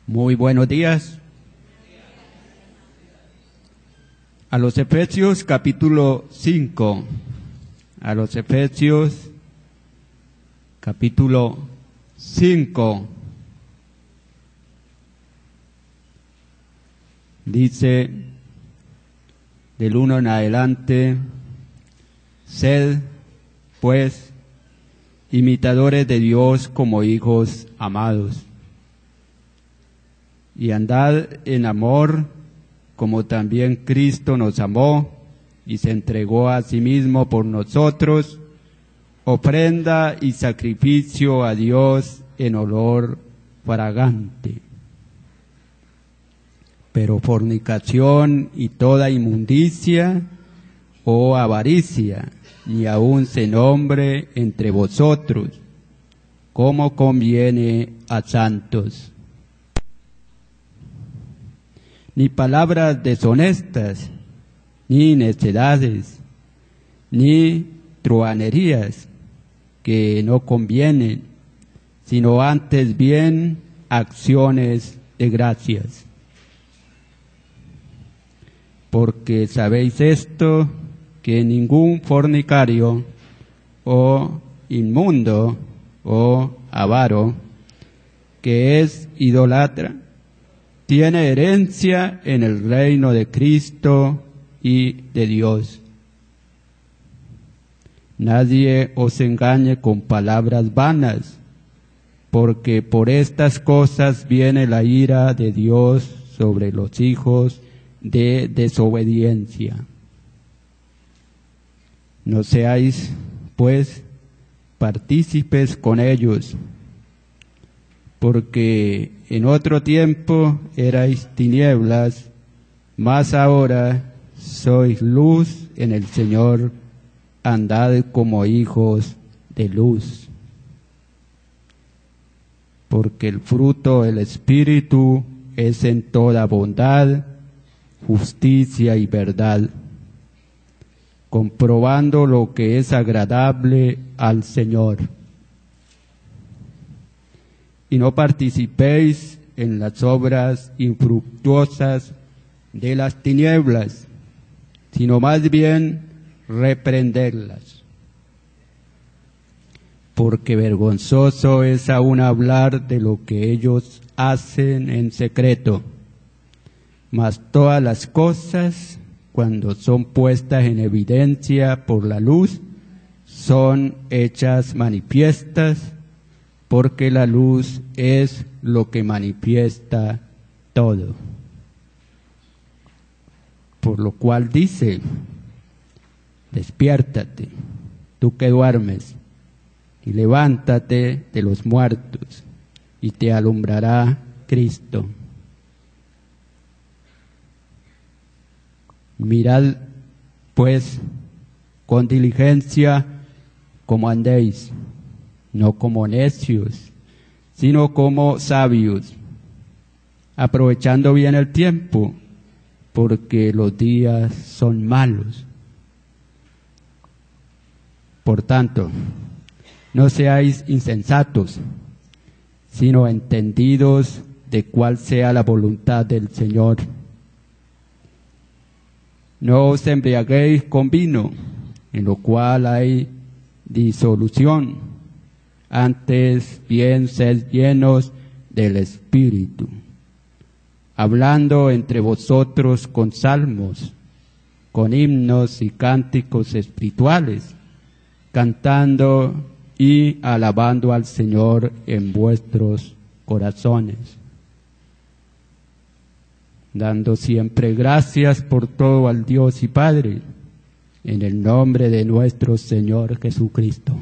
Muy buenos días. A los Efesios capítulo 5. A los Efesios capítulo 5. Dice del 1 en adelante: sed, pues, imitadores de Dios como hijos amados, y andad en amor, como también Cristo nos amó y se entregó a sí mismo por nosotros, ofrenda y sacrificio a Dios en olor fragante. Pero fornicación y toda inmundicia o avaricia, ni aun se nombre entre vosotros, como conviene a santos. Ni palabras deshonestas, ni necedades, ni truhanerías que no convienen, sino antes bien acciones de gracias. Porque sabéis esto, que ningún fornicario, o inmundo, o avaro, que es idólatra, tiene herencia en el reino de Cristo y de Dios. Nadie os engañe con palabras vanas, porque por estas cosas viene la ira de Dios sobre los hijos de desobediencia. No seáis, pues, partícipes con ellos, porque en otro tiempo erais tinieblas, mas ahora sois luz en el Señor, andad como hijos de luz. Porque el fruto del Espíritu es en toda bondad, justicia y verdad, comprobando lo que es agradable al Señor. Y no participéis en las obras infructuosas de las tinieblas, sino más bien reprenderlas. Porque vergonzoso es aún hablar de lo que ellos hacen en secreto, mas todas las cosas, cuando son puestas en evidencia por la luz, son hechas manifiestas, porque la luz es lo que manifiesta todo. Por lo cual dice: despiértate, tú que duermes, y levántate de los muertos, y te alumbrará Cristo. Mirad, pues, con diligencia cómo andéis, no como necios, sino como sabios, aprovechando bien el tiempo, porque los días son malos. Por tanto, no seáis insensatos, sino entendidos de cuál sea la voluntad del Señor. No os embriaguéis con vino, en lo cual hay disolución. Antes bien sed llenos del Espíritu, hablando entre vosotros con salmos, con himnos y cánticos espirituales, cantando y alabando al Señor en vuestros corazones, dando siempre gracias por todo al Dios y Padre, en el nombre de nuestro Señor Jesucristo.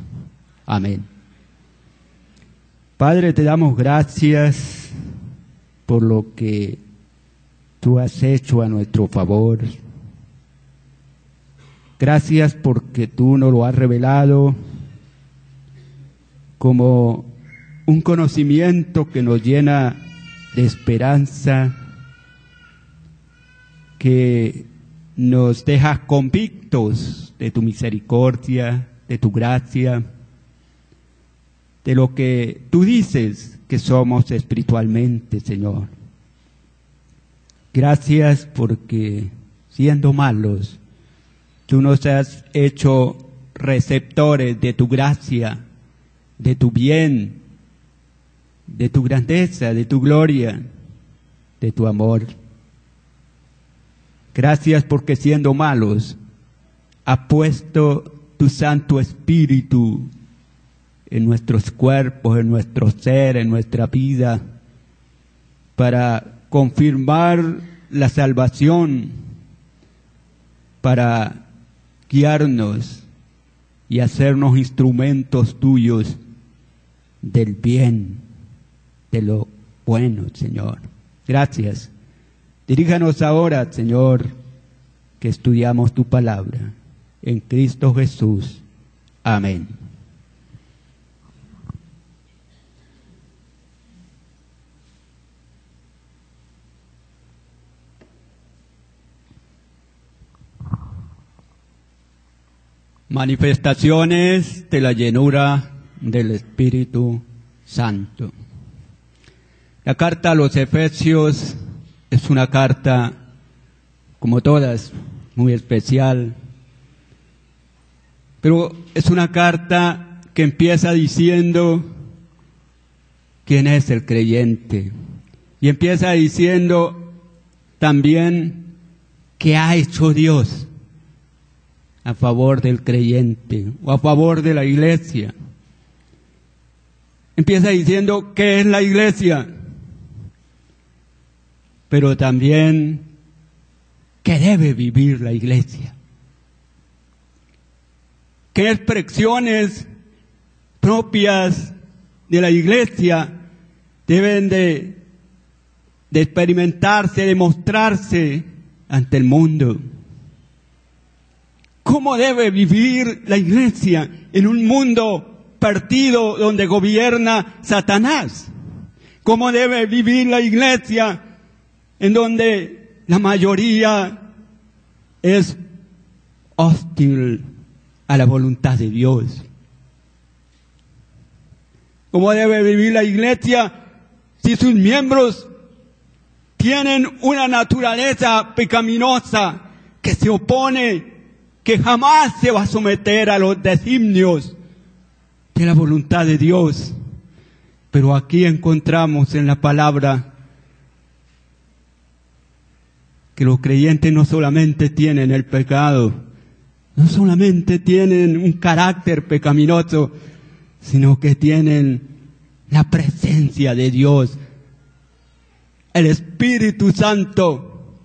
Amén. Padre, te damos gracias por lo que tú has hecho a nuestro favor. Gracias porque tú nos lo has revelado como un conocimiento que nos llena de esperanza, que nos deja convictos de tu misericordia, de tu gracia, de lo que tú dices que somos espiritualmente, Señor. Gracias porque siendo malos, tú nos has hecho receptores de tu gracia, de tu bien, de tu grandeza, de tu gloria, de tu amor. Gracias porque siendo malos, has puesto tu Santo Espíritu en nuestros cuerpos, en nuestro ser, en nuestra vida, para confirmar la salvación, para guiarnos y hacernos instrumentos tuyos del bien, de lo bueno, Señor. Gracias. Diríjanos ahora, Señor, que estudiamos tu palabra. En Cristo Jesús. Amén. Manifestaciones de la llenura del Espíritu Santo. La carta a los Efesios es una carta, como todas, muy especial, pero es una carta que empieza diciendo quién es el creyente, y empieza diciendo también qué ha hecho Dios a favor del creyente o a favor de la iglesia. Empieza diciendo qué es la iglesia, pero también qué debe vivir la iglesia. ¿Qué expresiones propias de la iglesia deben de experimentarse, de mostrarse ante el mundo? ¿Cómo debe vivir la iglesia en un mundo perdido donde gobierna Satanás? ¿Cómo debe vivir la iglesia en donde la mayoría es hostil a la voluntad de Dios? ¿Cómo debe vivir la iglesia si sus miembros tienen una naturaleza pecaminosa que se opone, que jamás se va a someter a los designios de la voluntad de Dios? Pero aquí encontramos en la palabra que los creyentes no solamente tienen el pecado, no solamente tienen un carácter pecaminoso, sino que tienen la presencia de Dios, el Espíritu Santo,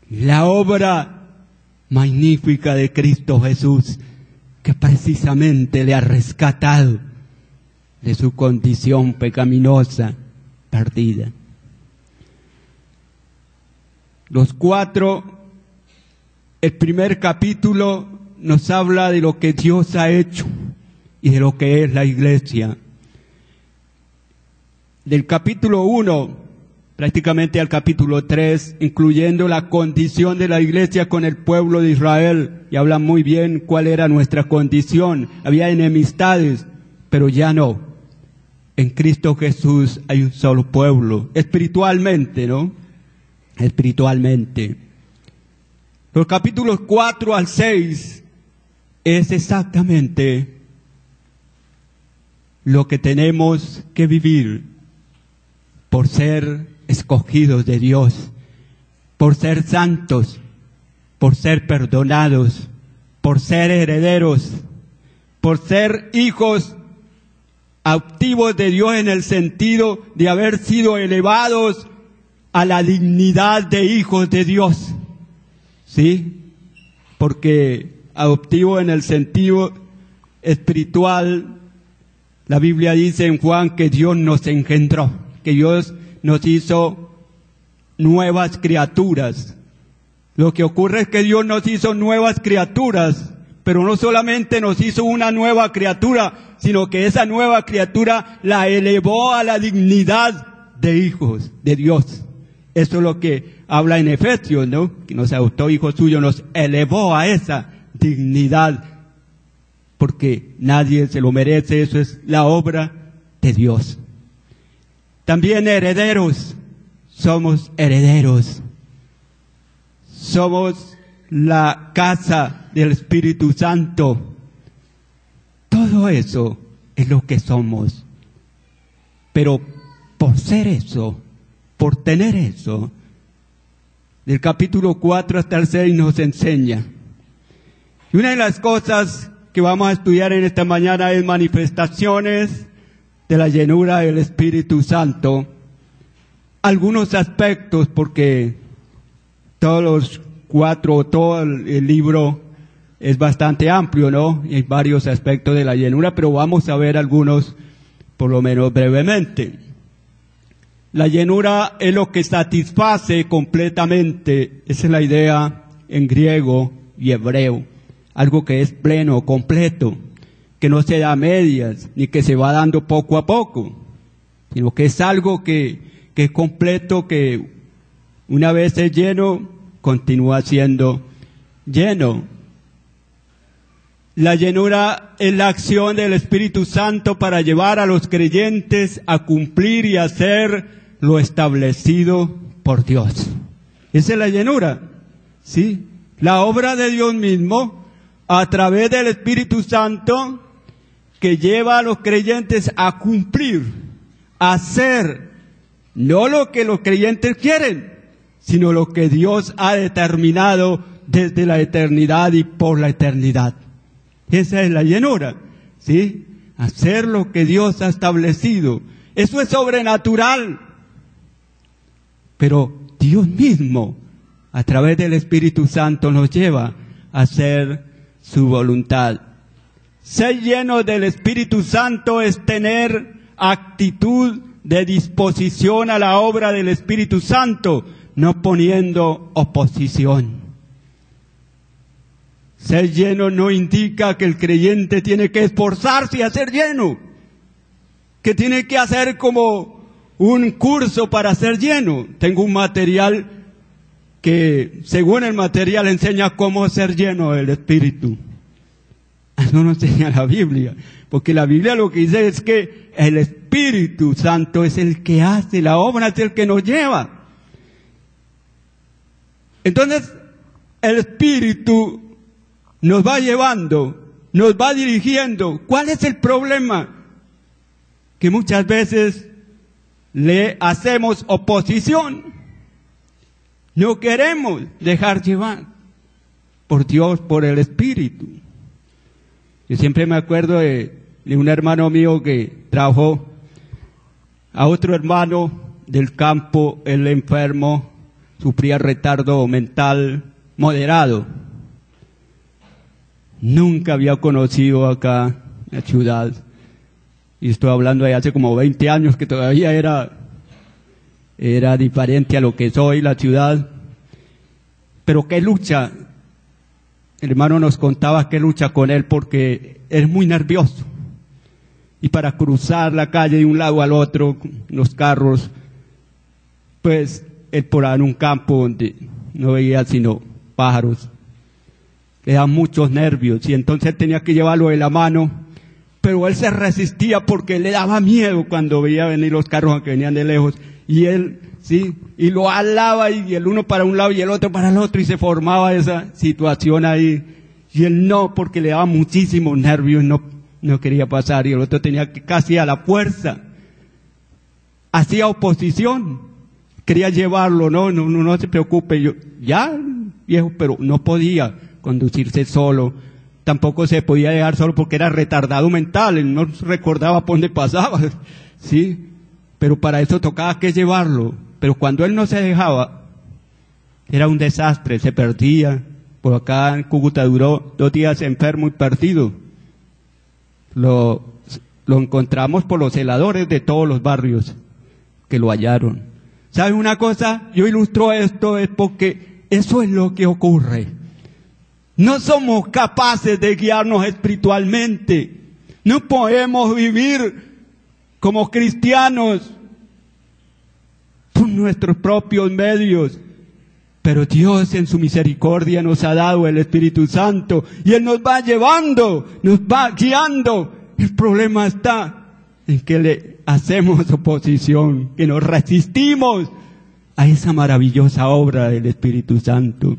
la obra magnífica de Cristo Jesús, que precisamente le ha rescatado de su condición pecaminosa, perdida. El primer capítulo nos habla de lo que Dios ha hecho y de lo que es la iglesia. Del capítulo 1 prácticamente al capítulo 3, incluyendo la condición de la iglesia con el pueblo de Israel, y habla muy bien cuál era nuestra condición. Había enemistades, pero ya no. En Cristo Jesús hay un solo pueblo, espiritualmente, ¿no? Espiritualmente. Los capítulos 4 al 6 es exactamente lo que tenemos que vivir por ser escogidos de Dios, por ser santos, por ser perdonados, por ser herederos, por ser hijos adoptivos de Dios en el sentido de haber sido elevados a la dignidad de hijos de Dios. ¿Sí? Porque adoptivo en el sentido espiritual, la Biblia dice en Juan que Dios nos engendró, que Dios nos hizo nuevas criaturas. Lo que ocurre es que Dios nos hizo nuevas criaturas, pero no solamente nos hizo una nueva criatura, sino que esa nueva criatura la elevó a la dignidad de hijos de Dios. Eso es lo que habla en Efesios, ¿no? Que nos adoptó hijos suyos, nos elevó a esa dignidad, porque nadie se lo merece, eso es la obra de Dios. También herederos, somos herederos. Somos la casa del Espíritu Santo. Todo eso es lo que somos. Pero por ser eso, por tener eso, del capítulo 4 hasta el 6 nos enseña. Y una de las cosas que vamos a estudiar en esta mañana es manifestaciones de la llenura del Espíritu Santo. Algunos aspectos, porque todos los 4, todo el libro es bastante amplio, ¿no? Y hay varios aspectos de la llenura, pero vamos a ver algunos, por lo menos brevemente. La llenura es lo que satisface completamente, esa es la idea en griego y hebreo, algo que es pleno, completo, que no se da a medias, ni que se va dando poco a poco, sino que es algo que es completo, que una vez es lleno, continúa siendo lleno. La llenura es la acción del Espíritu Santo para llevar a los creyentes a cumplir y hacer lo establecido por Dios. Esa es la llenura, ¿sí? La obra de Dios mismo, a través del Espíritu Santo, que lleva a los creyentes a cumplir, a hacer, no lo que los creyentes quieren, sino lo que Dios ha determinado desde la eternidad y por la eternidad. Esa es la llenura, ¿sí? Hacer lo que Dios ha establecido. Eso es sobrenatural. Pero Dios mismo, a través del Espíritu Santo, nos lleva a hacer su voluntad. Ser lleno del Espíritu Santo es tener actitud de disposición a la obra del Espíritu Santo, no poniendo oposición. Ser lleno no indica que el creyente tiene que esforzarse a ser lleno, que tiene que hacer como un curso para ser lleno. Tengo un material que, según el material, enseña cómo ser lleno del Espíritu. Eso no enseña la Biblia, porque la Biblia lo que dice es que el Espíritu Santo es el que hace la obra, es el que nos lleva. Entonces, el Espíritu nos va llevando, nos va dirigiendo. ¿Cuál es el problema? Que muchas veces le hacemos oposición. No queremos dejar llevar por Dios, por el Espíritu. Yo siempre me acuerdo de un hermano mío que trabajó a otro hermano del campo, él enfermo, sufría retardo mental moderado. Nunca había conocido acá la ciudad. Y estoy hablando de hace como 20 años, que todavía era diferente a lo que soy, la ciudad. Pero qué lucha. El hermano nos contaba qué lucha con él, porque es muy nervioso. Y para cruzar la calle de un lado al otro, los carros, pues él por ahí en un campo donde no veía sino pájaros, le daban muchos nervios, y entonces tenía que llevarlo de la mano, pero él se resistía porque le daba miedo cuando veía venir los carros que venían de lejos, y él, sí, y lo alaba, y el uno para un lado y el otro para el otro, y se formaba esa situación ahí, y él no, porque le daba muchísimos nervios, no quería pasar, y el otro tenía que casi a la fuerza, hacía oposición, quería llevarlo, no se preocupe, yo, ya, viejo, pero no podía conducirse solo, tampoco se podía dejar solo porque era retardado mental, él no recordaba por dónde pasaba, sí, pero para eso tocaba que llevarlo, pero cuando él no se dejaba, era un desastre, se perdía. Por acá en Cúcuta duró 2 días enfermo y perdido. Lo encontramos por los celadores de todos los barrios que lo hallaron. ¿Saben una cosa? Yo ilustro esto es porque eso es lo que ocurre. No somos capaces de guiarnos espiritualmente. No podemos vivir como cristianos con nuestros propios medios. Pero Dios en su misericordia nos ha dado el Espíritu Santo y Él nos va llevando, nos va guiando. El problema está en que le hacemos oposición, que nos resistimos a esa maravillosa obra del Espíritu Santo.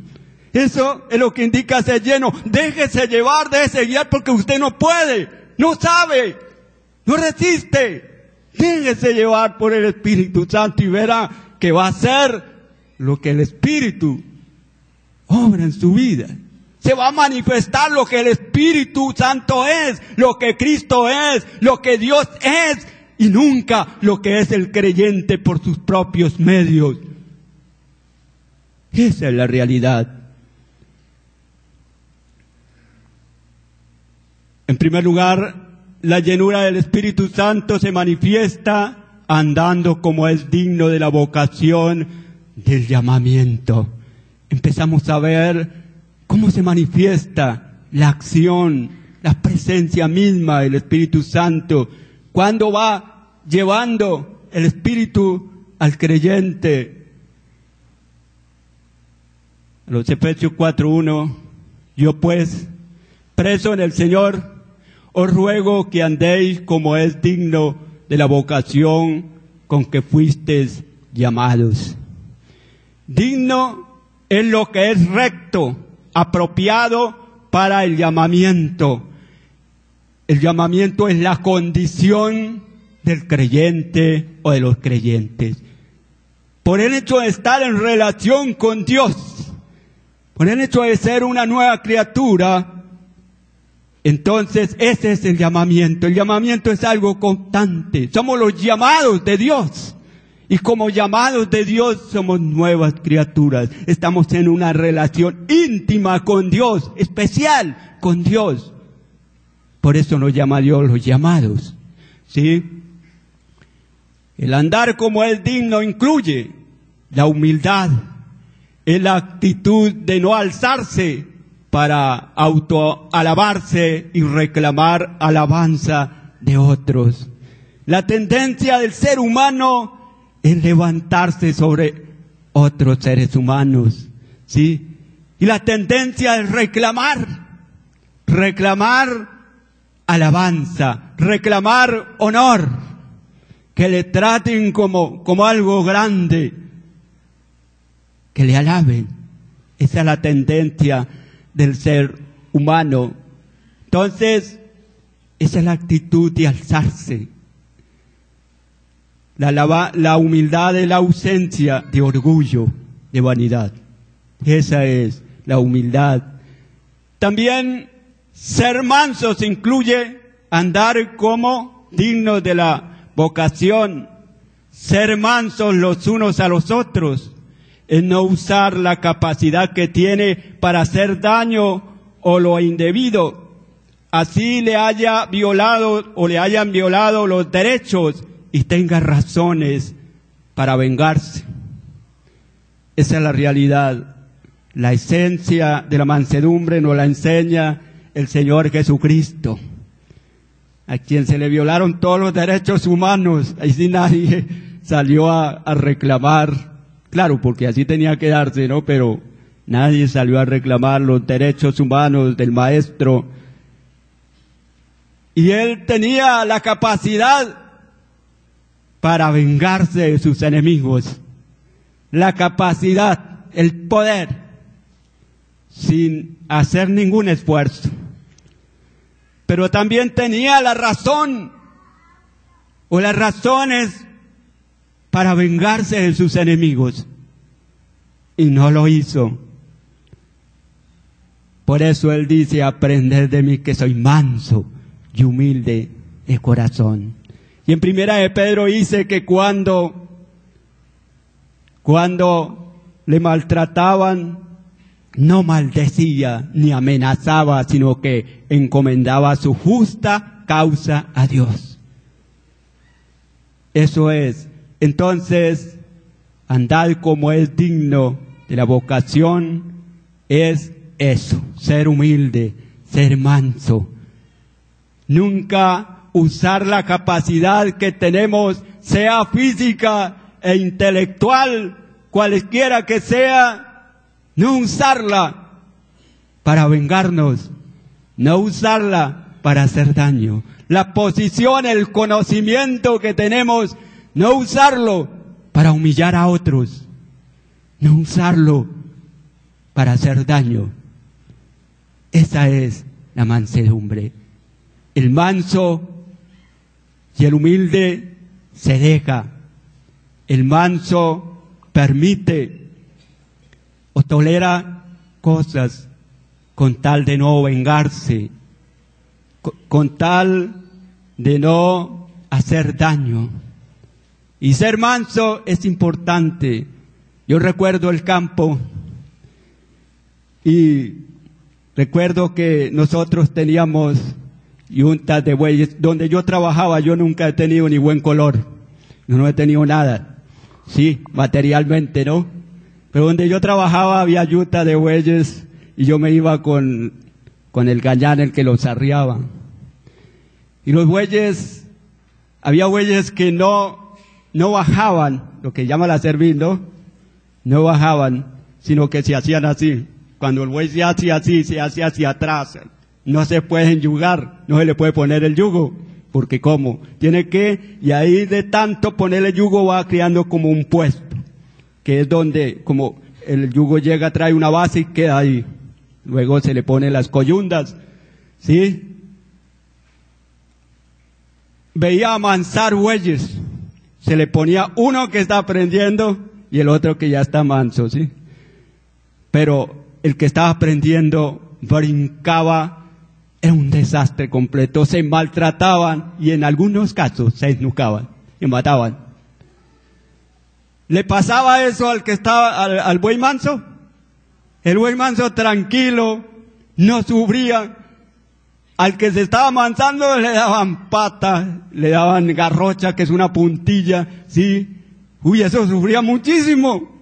Eso es lo que indica ser lleno. Déjese llevar, déjese guiar, porque usted no puede, no sabe, no resiste. Déjese llevar por el Espíritu Santo y verá que va a hacer lo que el Espíritu obra en su vida. Se va a manifestar lo que el Espíritu Santo es, lo que Cristo es, lo que Dios es, y nunca lo que es el creyente por sus propios medios. Esa es la realidad. En primer lugar, la llenura del Espíritu Santo se manifiesta andando como es digno de la vocación del llamamiento. Empezamos a ver cómo se manifiesta la acción, la presencia misma del Espíritu Santo, cuando va llevando el Espíritu al creyente. Los Efesios 4:1, yo pues, preso en el Señor, os ruego que andéis como es digno de la vocación con que fuisteis llamados. Digno es lo que es recto, apropiado para el llamamiento. El llamamiento es la condición del creyente o de los creyentes. Por el hecho de estar en relación con Dios, por el hecho de ser una nueva criatura, entonces ese es el llamamiento. El llamamiento es algo constante. Somos los llamados de Dios. Y como llamados de Dios somos nuevas criaturas. Estamos en una relación íntima con Dios, especial con Dios. Por eso nos llama Dios los llamados. ¿Sí? El andar como es digno incluye la humildad, es la actitud de no alzarse para autoalabarse y reclamar alabanza de otros. La tendencia del ser humano es levantarse sobre otros seres humanos, ¿sí? Y la tendencia es reclamar alabanza, reclamar honor, que le traten como algo grande, que le alaben. Esa es la tendencia del ser humano. Entonces, esa es la actitud de alzarse. La humildad es la ausencia de orgullo, de vanidad. Esa es la humildad. También ser mansos incluye andar como dignos de la vocación, ser mansos los unos a los otros, es no usar la capacidad que tiene para hacer daño o lo indebido, así le haya violado o le hayan violado los derechos y tenga razones para vengarse. Esa es la realidad. La esencia de la mansedumbre nos la enseña el Señor Jesucristo, a quien se le violaron todos los derechos humanos. Ahí sí nadie salió a reclamar. Claro, porque así tenía que darse, ¿no? Pero nadie salió a reclamar los derechos humanos del Maestro. Y él tenía la capacidad para vengarse de sus enemigos. La capacidad, el poder, sin hacer ningún esfuerzo. Pero también tenía la razón, o las razones para vengarse de sus enemigos, y no lo hizo. Por eso él dice, aprended de mí que soy manso y humilde de corazón. Y en Primera de Pedro dice que cuando le maltrataban, no maldecía ni amenazaba, sino que encomendaba su justa causa a Dios. Eso es. Entonces, andar como es digno de la vocación es eso, ser humilde, ser manso. Nunca usar la capacidad que tenemos, sea física e intelectual, cualesquiera que sea, no usarla para vengarnos, no usarla para hacer daño. La posición, el conocimiento que tenemos, no usarlo para humillar a otros, no usarlo para hacer daño. Esa es la mansedumbre. El manso y el humilde se deja. El manso permite o tolera cosas con tal de no vengarse, con tal de no hacer daño. Y ser manso es importante. Yo recuerdo el campo y recuerdo que nosotros teníamos yuntas de bueyes. Donde yo trabajaba yo nunca he tenido ni buen color. No he tenido nada. Sí, materialmente, ¿no? Pero donde yo trabajaba había yuntas de bueyes y yo me iba con el gañán, el que los arriaba. Y los bueyes, había bueyes que no bajaban, lo que llama la cerviz, ¿no? No bajaban, sino que se hacían así. Cuando el buey se hace así, se hace hacia atrás. No se puede enyugar, no se le puede poner el yugo, porque ¿cómo? Tiene que, y ahí de tanto ponerle yugo va creando como un puesto, que es donde, como el yugo llega, trae una base y queda ahí. Luego se le ponen las coyundas, ¿sí? Veía amansar bueyes, se le ponía uno que está aprendiendo y el otro que ya está manso, ¿sí? Pero el que estaba aprendiendo brincaba, era un desastre completo, se maltrataban y en algunos casos se esnucaban y mataban. ¿Le pasaba eso al que estaba, al buey manso? El buey manso tranquilo, no sufría. Al que se estaba amansando le daban pata, le daban garrocha, que es una puntilla, ¿sí? Uy, eso sufría muchísimo.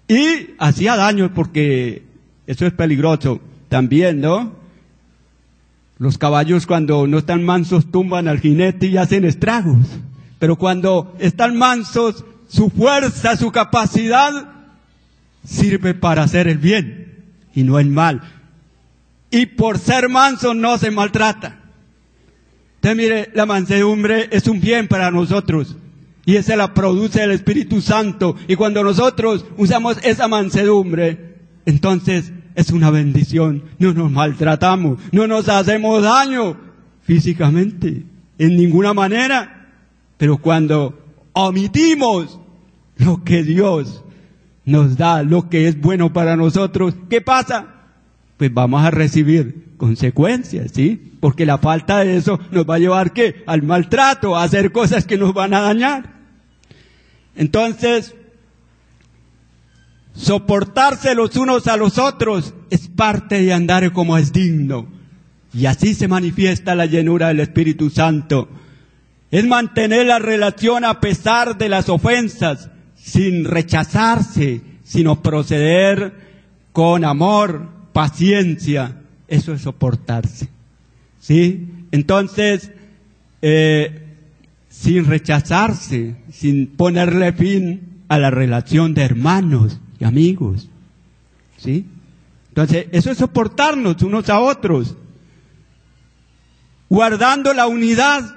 Y hacía daño porque eso es peligroso también, ¿no? Los caballos cuando no están mansos tumban al jinete y hacen estragos. Pero cuando están mansos, su fuerza, su capacidad sirve para hacer el bien y no el mal. Y por ser manso no se maltrata. Entonces mire, la mansedumbre es un bien para nosotros. Y esa la produce el Espíritu Santo. Y cuando nosotros usamos esa mansedumbre, entonces es una bendición. No nos maltratamos, no nos hacemos daño físicamente, en ninguna manera. Pero cuando omitimos lo que Dios nos da, lo que es bueno para nosotros, ¿qué pasa? Pues vamos a recibir consecuencias, ¿sí? Porque la falta de eso nos va a llevar, ¿qué? Al maltrato, a hacer cosas que nos van a dañar. Entonces, soportarse los unos a los otros es parte de andar como es digno. Y así se manifiesta la llenura del Espíritu Santo. Es mantener la relación a pesar de las ofensas, sin rechazarse, sino proceder con amor, paciencia. Eso es soportarse, ¿sí? Entonces, sin rechazarse, sin ponerle fin a la relación de hermanos y amigos, ¿sí? Entonces, eso es soportarnos unos a otros, guardando la unidad.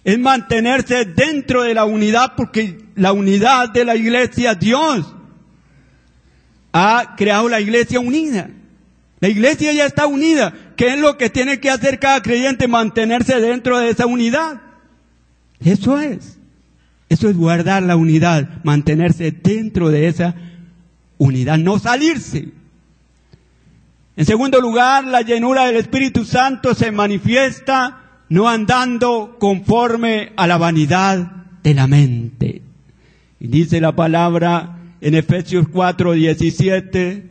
Es mantenerse dentro de la unidad, porque la unidad de la iglesia, Dios ha creado la iglesia unida. La iglesia ya está unida. ¿Qué es lo que tiene que hacer cada creyente? Mantenerse dentro de esa unidad. Eso es guardar la unidad, mantenerse dentro de esa unidad, no salirse. En segundo lugar, la llenura del Espíritu Santo se manifiesta no andando conforme a la vanidad de la mente. Y dice la palabra en Efesios 4:17,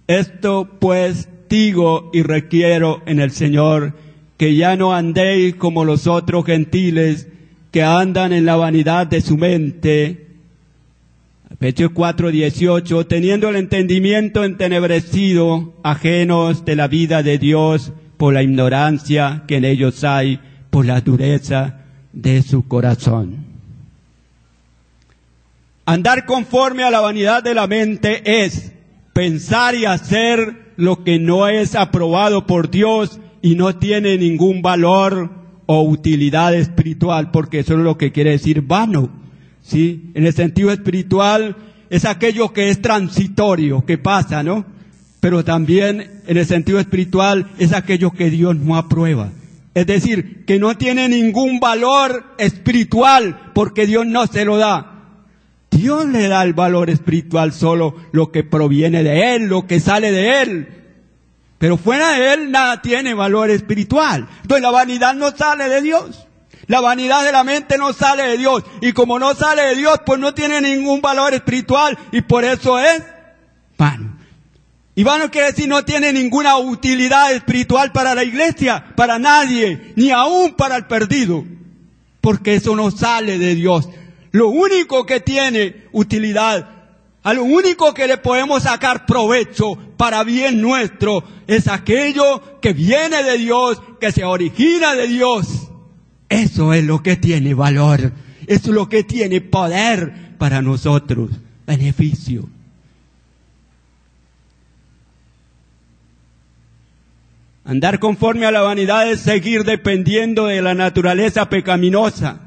esto pues digo y requiero en el Señor, que ya no andéis como los otros gentiles, que andan en la vanidad de su mente. Efesios 4:18, teniendo el entendimiento entenebrecido, ajenos de la vida de Dios, por la ignorancia que en ellos hay, por la dureza de su corazón. Andar conforme a la vanidad de la mente es pensar y hacer lo que no es aprobado por Dios y no tiene ningún valor o utilidad espiritual, porque eso es lo que quiere decir vano, ¿sí? En el sentido espiritual es aquello que es transitorio, que pasa, ¿no? Pero también en el sentido espiritual es aquello que Dios no aprueba. Es decir, que no tiene ningún valor espiritual porque Dios no se lo da. Dios le da el valor espiritual solo lo que proviene de Él, lo que sale de Él. Pero fuera de Él nada tiene valor espiritual. Entonces la vanidad no sale de Dios. La vanidad de la mente no sale de Dios. Y como no sale de Dios, pues no tiene ningún valor espiritual. Y por eso es vano. Y vano quiere decir no tiene ninguna utilidad espiritual para la iglesia, para nadie, ni aún para el perdido. Porque eso no sale de Dios. Lo único que tiene utilidad, a lo único que le podemos sacar provecho para bien nuestro, es aquello que viene de Dios, que se origina de Dios. Eso es lo que tiene valor, eso es lo que tiene poder para nosotros, beneficio. Andar conforme a la vanidad es seguir dependiendo de la naturaleza pecaminosa.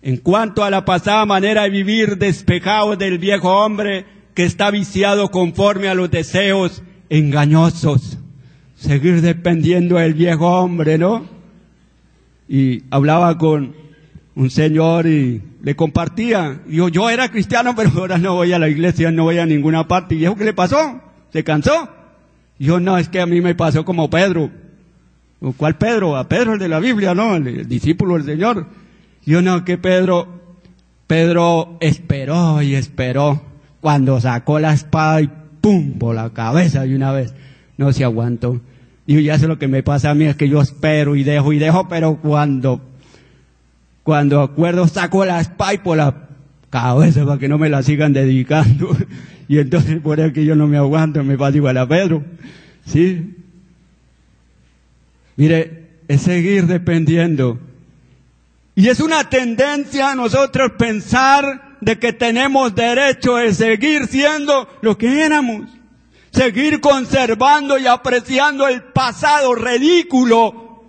En cuanto a la pasada manera de vivir, despejados del viejo hombre que está viciado conforme a los deseos engañosos. Seguir dependiendo del viejo hombre, ¿no? Y hablaba con un señor y le compartía. Yo era cristiano, pero ahora no voy a la iglesia, no voy a ninguna parte. Y dijo, ¿qué le pasó? ¿Se cansó? Yo no, es que a mí me pasó como Pedro. ¿Cuál Pedro? A Pedro, el de la Biblia, ¿no? El discípulo del Señor. Yo no, que Pedro esperó y esperó. Cuando sacó la espada y ¡pum! Por la cabeza de una vez. No se aguantó. Y ya sé lo que me pasa a mí, es que yo espero y dejo, pero cuando acuerdo saco la espada y por la cabeza para que no me la sigan dedicando. Y entonces por eso que yo no me aguanto, me pasa igual a Pedro. ¿Sí? Mire, es seguir dependiendo. Y es una tendencia a nosotros pensar de que tenemos derecho de seguir siendo lo que éramos. Seguir conservando y apreciando el pasado ridículo,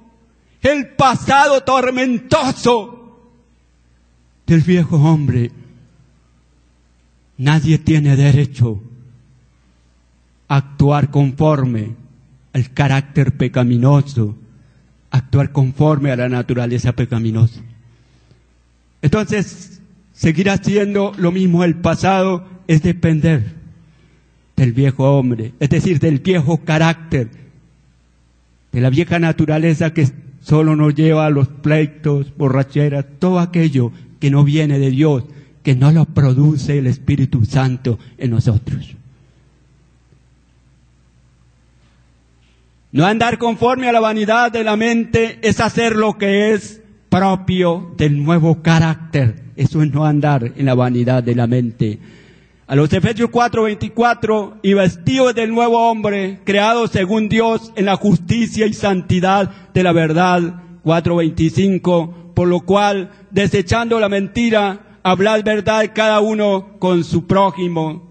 el pasado tormentoso del viejo hombre. Nadie tiene derecho a actuar conforme al carácter pecaminoso, actuar conforme a la naturaleza pecaminosa. Entonces, seguir haciendo lo mismo del pasado es depender del viejo hombre, es decir, del viejo carácter, de la vieja naturaleza que solo nos lleva a los pleitos, borracheras, todo aquello que no viene de Dios, que no lo produce el Espíritu Santo en nosotros. No andar conforme a la vanidad de la mente es hacer lo que es propio del nuevo carácter. Eso es no andar en la vanidad de la mente. A los Efesios 4:24, y vestidos del nuevo hombre, creado según Dios en la justicia y santidad de la verdad. 4:25, por lo cual, desechando la mentira, hablad verdad cada uno con su prójimo,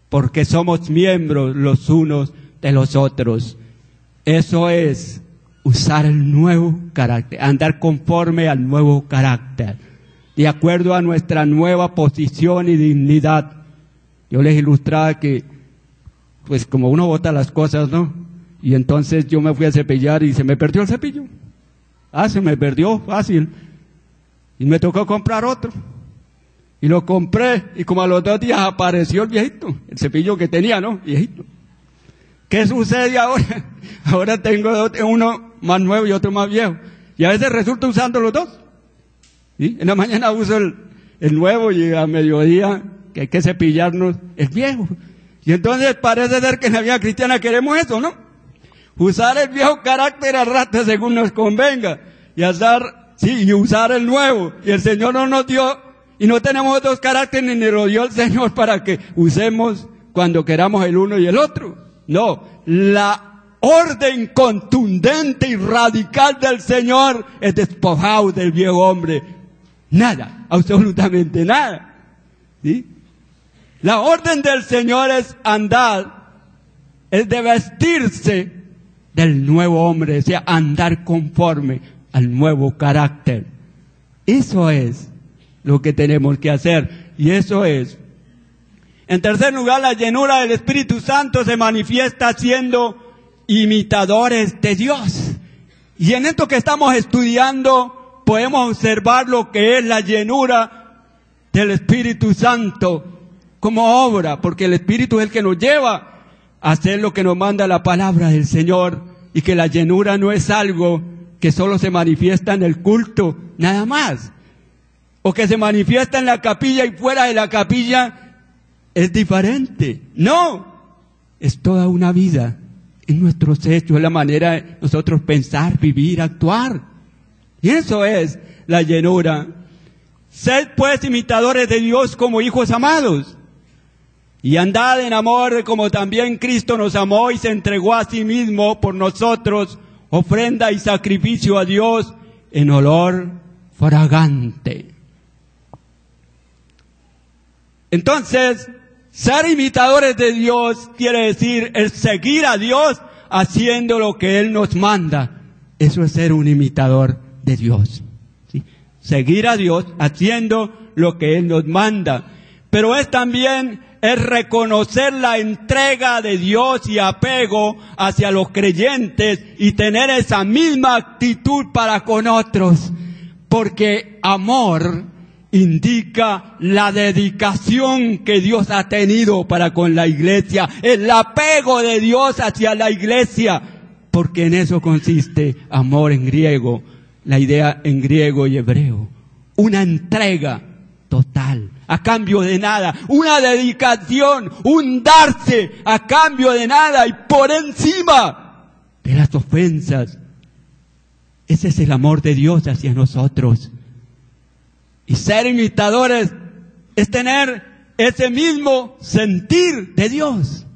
porque somos miembros los unos de los otros. Eso es usar el nuevo carácter, andar conforme al nuevo carácter, de acuerdo a nuestra nueva posición y dignidad. Yo les ilustraba que, pues como uno bota las cosas, ¿no? Y entonces yo me fui a cepillar y se me perdió el cepillo. Se me perdió, fácil. Y me tocó comprar otro. Y lo compré, y como a los 2 días apareció el viejito, el cepillo que tenía, ¿no? Viejito. ¿Qué sucede ahora? Ahora tengo uno más nuevo y otro más viejo. Y a veces resulta usando los dos. ¿Sí? En la mañana uso el nuevo y a mediodía, que hay que cepillarnos, el viejo. Y entonces parece ser que en la vida cristiana queremos eso, ¿no? Usar el viejo carácter a rato según nos convenga. Y usar el nuevo. Y el Señor no nos dio, y no tenemos otros caracteres ni nos lo dio el Señor para que usemos cuando queramos el uno y el otro. No, la orden contundente y radical del Señor es despojaos del viejo hombre. Nada, absolutamente nada. ¿Sí? La orden del Señor es andar, es de vestirse del nuevo hombre, o sea, andar conforme al nuevo carácter. Eso es lo que tenemos que hacer. Y eso es. En tercer lugar, la llenura del Espíritu Santo se manifiesta siendo imitadores de Dios. Y en esto que estamos estudiando, podemos observar lo que es la llenura del Espíritu Santo como obra, porque el Espíritu es el que nos lleva a hacer lo que nos manda la palabra del Señor, y que la llenura no es algo que solo se manifiesta en el culto, nada más, o que se manifiesta en la capilla y fuera de la capilla es diferente. No, es toda una vida, en nuestros hechos, es la manera de nosotros pensar, vivir, actuar. Y eso es la llenura. Sed pues imitadores de Dios como hijos amados, y andad en amor como también Cristo nos amó y se entregó a sí mismo por nosotros, ofrenda y sacrificio a Dios en olor fragante. Entonces, ser imitadores de Dios quiere decir el seguir a Dios haciendo lo que Él nos manda. Eso es ser un imitador de Dios, ¿sí? Seguir a Dios haciendo lo que Él nos manda. Pero es también reconocer la entrega de Dios y apego hacia los creyentes y tener esa misma actitud para con otros. Porque amor indica la dedicación que Dios ha tenido para con la iglesia, el apego de Dios hacia la iglesia, porque en eso consiste amor en griego, la idea en griego y hebreo, una entrega total, a cambio de nada, una dedicación, un darse a cambio de nada y por encima de las ofensas. Ese es el amor de Dios hacia nosotros. Y ser imitadores es tener ese mismo sentir de Dios.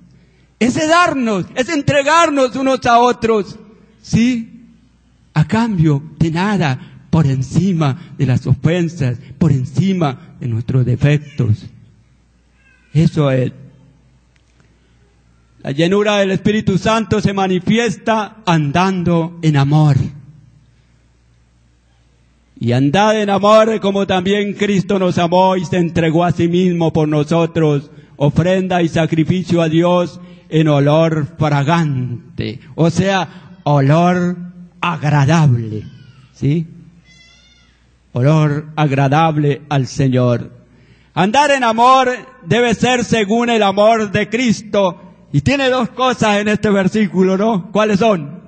Ese darnos, ese entregarnos unos a otros. ¿Sí? A cambio de nada, por encima de las ofensas, por encima de nuestros defectos. Eso es. La llenura del Espíritu Santo se manifiesta andando en amor. Y andad en amor como también Cristo nos amó y se entregó a sí mismo por nosotros, ofrenda y sacrificio a Dios en olor fragante, o sea, olor agradable, ¿sí? Olor agradable al Señor. Andar en amor debe ser según el amor de Cristo, y tiene dos cosas en este versículo, ¿no? ¿Cuáles son?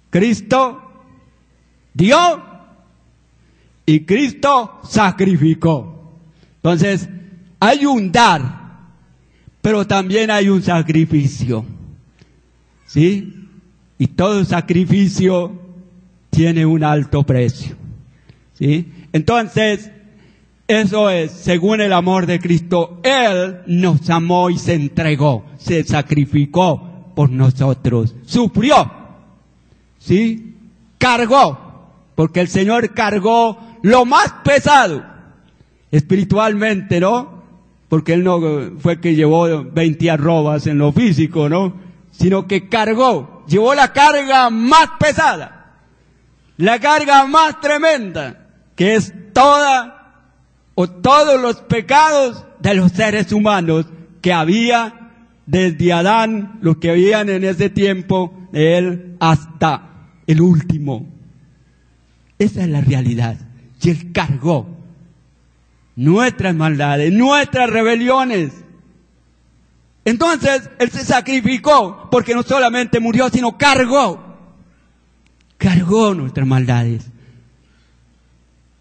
Cristo dio y Cristo sacrificó. Entonces, hay un dar, pero también hay un sacrificio, ¿sí? Y todo sacrificio tiene un alto precio, ¿sí? Entonces, eso es, según el amor de Cristo, Él nos amó y se entregó, se sacrificó por nosotros, sufrió, ¿sí? Cargó. Porque el Señor cargó lo más pesado, espiritualmente, ¿no? Porque Él no fue que llevó 20 arrobas en lo físico, ¿no? Sino que cargó, llevó la carga más pesada, la carga más tremenda, que es todos los pecados de los seres humanos que había desde Adán, los que habían en ese tiempo, de Él hasta el último. Esa es la realidad. Y Él cargó nuestras maldades, nuestras rebeliones. Entonces, Él se sacrificó, porque no solamente murió, sino cargó nuestras maldades.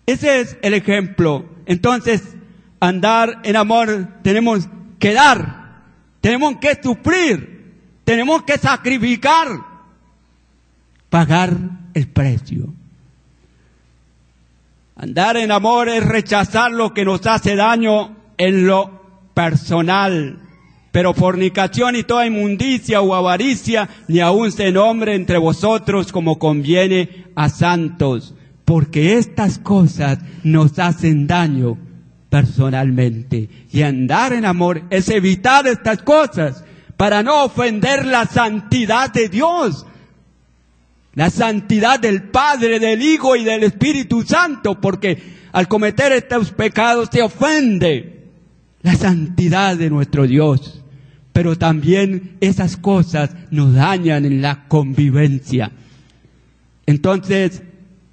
Ese es el ejemplo. Entonces, andar en amor, tenemos que dar, tenemos que sufrir, tenemos que sacrificar, pagar el precio. Andar en amor es rechazar lo que nos hace daño en lo personal. Pero fornicación y toda inmundicia o avaricia ni aun se nombre entre vosotros como conviene a santos. Porque estas cosas nos hacen daño personalmente. Y andar en amor es evitar estas cosas para no ofender la santidad de Dios. La santidad del Padre, del Hijo y del Espíritu Santo, porque al cometer estos pecados se ofende la santidad de nuestro Dios. Pero también esas cosas nos dañan en la convivencia. Entonces,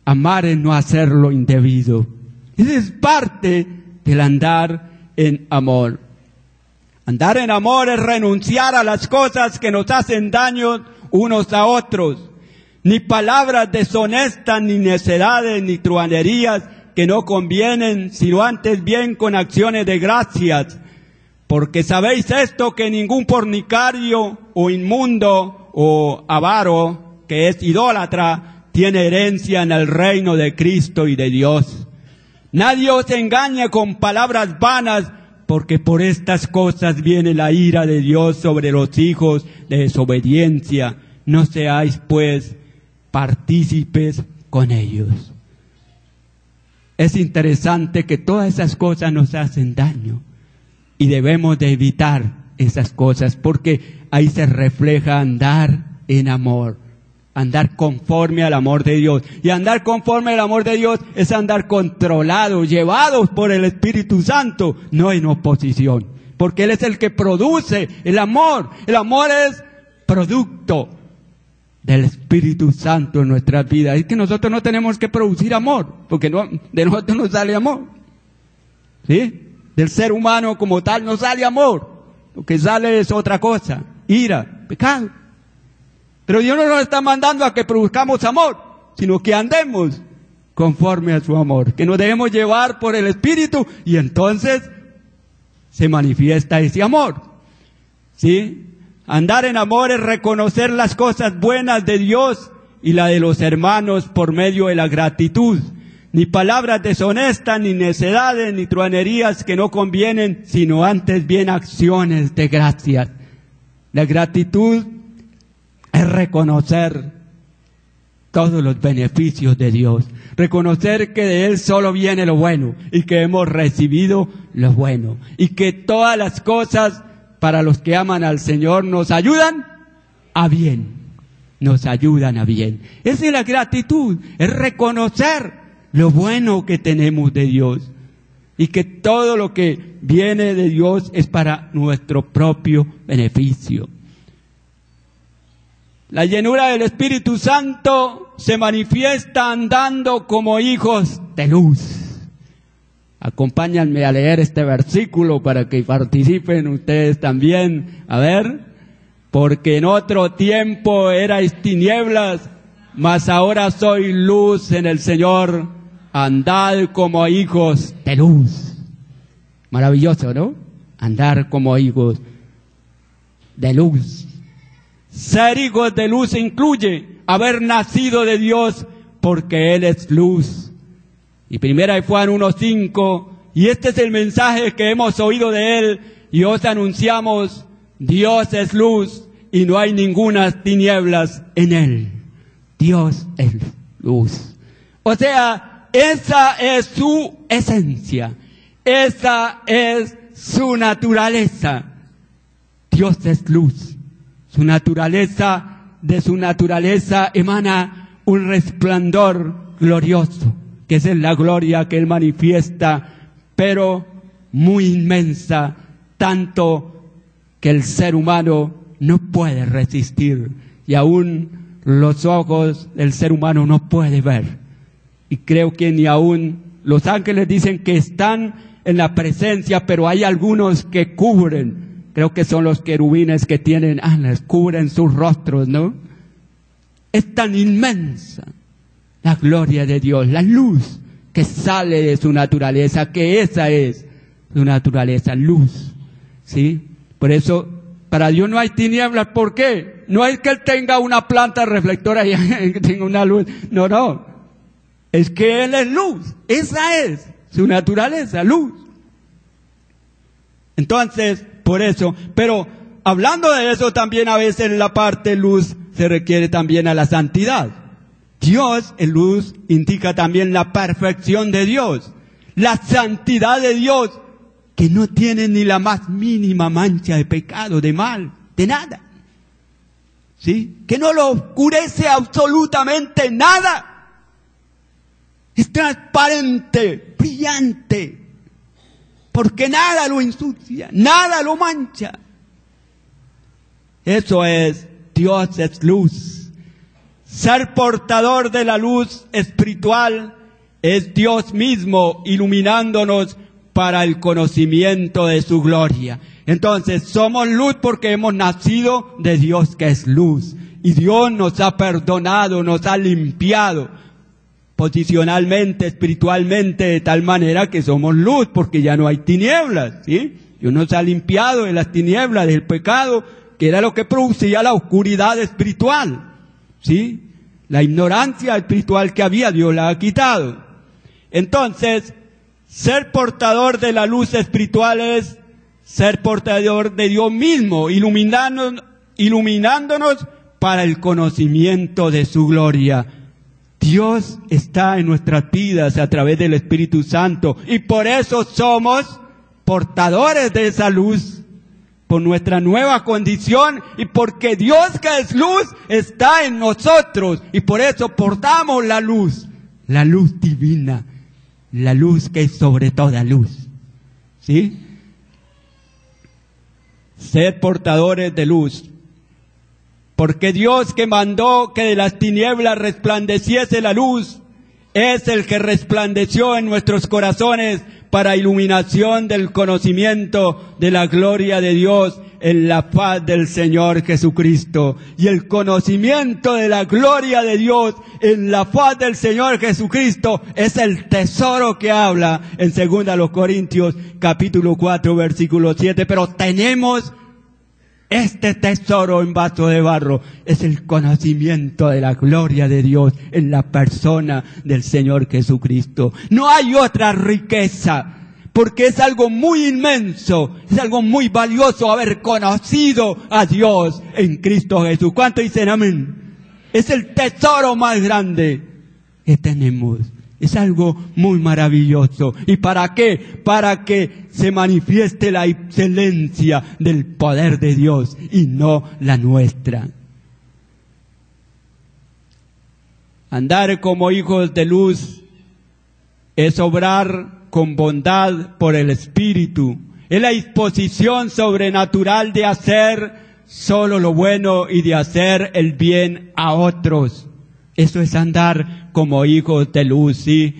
amar es no hacer lo indebido. Esa es parte del andar en amor. Andar en amor es renunciar a las cosas que nos hacen daño unos a otros. Ni palabras deshonestas, ni necedades, ni truhanerías que no convienen, sino antes bien con acciones de gracias. Porque sabéis esto, que ningún fornicario o inmundo o avaro, que es idólatra, tiene herencia en el reino de Cristo y de Dios. Nadie os engañe con palabras vanas, porque por estas cosas viene la ira de Dios sobre los hijos de desobediencia. No seáis, pues, partícipes con ellos. Es interesante que todas esas cosas nos hacen daño y debemos de evitar esas cosas, porque ahí se refleja andar en amor, andar conforme al amor de Dios. Y andar conforme al amor de Dios es andar controlados, llevados por el Espíritu Santo, no en oposición, porque Él es el que produce el amor. El amor es producto del Espíritu Santo en nuestras vidas. Es que nosotros no tenemos que producir amor, porque de nosotros no sale amor. ¿Sí? Del ser humano como tal no sale amor. Lo que sale es otra cosa: ira, pecado. Pero Dios no nos está mandando a que produzcamos amor, sino que andemos conforme a su amor, que nos dejemos llevar por el Espíritu, y entonces se manifiesta ese amor. ¿Sí? Andar en amor es reconocer las cosas buenas de Dios y la de los hermanos por medio de la gratitud. Ni palabras deshonestas, ni necedades, ni truhanerías que no convienen, sino antes bien acciones de gracias. La gratitud es reconocer todos los beneficios de Dios, reconocer que de Él solo viene lo bueno y que hemos recibido lo bueno, y que todas las cosas para los que aman al Señor nos ayudan a bien, nos ayudan a bien. Esa es la gratitud, es reconocer lo bueno que tenemos de Dios y que todo lo que viene de Dios es para nuestro propio beneficio. La llenura del Espíritu Santo se manifiesta andando como hijos de luz. Acompáñenme a leer este versículo para que participen ustedes también. A ver, porque en otro tiempo erais tinieblas, mas ahora sois luz en el Señor. Andad como hijos de luz. Maravilloso, ¿no? Andar como hijos de luz. Ser hijos de luz incluye haber nacido de Dios, porque Él es luz. Y primera de Juan 1:5, y este es el mensaje que hemos oído de Él, y os anunciamos: Dios es luz, y no hay ninguna tinieblas en Él. Dios es luz. O sea, esa es su esencia, esa es su naturaleza. Dios es luz. Su naturaleza, de su naturaleza emana un resplandor glorioso, que es la gloria que Él manifiesta, pero muy inmensa, tanto que el ser humano no puede resistir, y aún los ojos del ser humano no puede ver. Y creo que ni aún los ángeles dicen que están en la presencia, pero hay algunos que cubren. Creo que son los querubines que tienen alas, cubren sus rostros, ¿no? Es tan inmensa la gloria de Dios, la luz que sale de su naturaleza, que esa es su naturaleza, luz, ¿sí? Por eso, para Dios no hay tinieblas. ¿Por qué? No es que Él tenga una planta reflectora y que tenga una luz, no. Es que Él es luz, esa es su naturaleza, luz. Entonces, por eso, pero hablando de eso, también a veces la parte luz se requiere también a la santidad. Dios, en luz, indica también la perfección de Dios, la santidad de Dios, que no tiene ni la más mínima mancha de pecado, de mal, de nada. ¿sí? Que no lo oscurece absolutamente nada. Es transparente, brillante, porque nada lo ensucia, nada lo mancha. Eso es, Dios es luz. Ser portador de la luz espiritual es Dios mismo iluminándonos para el conocimiento de su gloria. Entonces, somos luz porque hemos nacido de Dios que es luz. Y Dios nos ha perdonado, nos ha limpiado posicionalmente, espiritualmente, de tal manera que somos luz porque ya no hay tinieblas, ¿sí? Dios nos ha limpiado de las tinieblas, del pecado, que era lo que producía la oscuridad espiritual, ¿sí? La ignorancia espiritual que había, Dios la ha quitado. Entonces, ser portador de la luz espiritual es ser portador de Dios mismo, iluminándonos para el conocimiento de su gloria. Dios está en nuestras vidas a través del Espíritu Santo y por eso somos portadores de esa luz, por nuestra nueva condición y porque Dios que es luz está en nosotros y por eso portamos la luz divina, la luz que es sobre toda luz, ¿sí? Ser portadores de luz. Porque Dios que mandó que de las tinieblas resplandeciese la luz, es el que resplandeció en nuestros corazones para iluminación del conocimiento de la gloria de Dios en la faz del Señor Jesucristo. Y el conocimiento de la gloria de Dios en la faz del Señor Jesucristo es el tesoro que habla en 2 Corintios capítulo 4 versículo 7. Pero tenemos este tesoro en vaso de barro, es el conocimiento de la gloria de Dios en la persona del Señor Jesucristo. No hay otra riqueza, porque es algo muy inmenso, es algo muy valioso haber conocido a Dios en Cristo Jesús. ¿Cuántos dicen amén? Es el tesoro más grande que tenemos. Es algo muy maravilloso. ¿Y para qué? Para que se manifieste la excelencia del poder de Dios y no la nuestra. Andar como hijos de luz es obrar con bondad por el Espíritu. Es la disposición sobrenatural de hacer solo lo bueno y de hacer el bien a otros. Eso es andar como hijos de luz, ¿sí?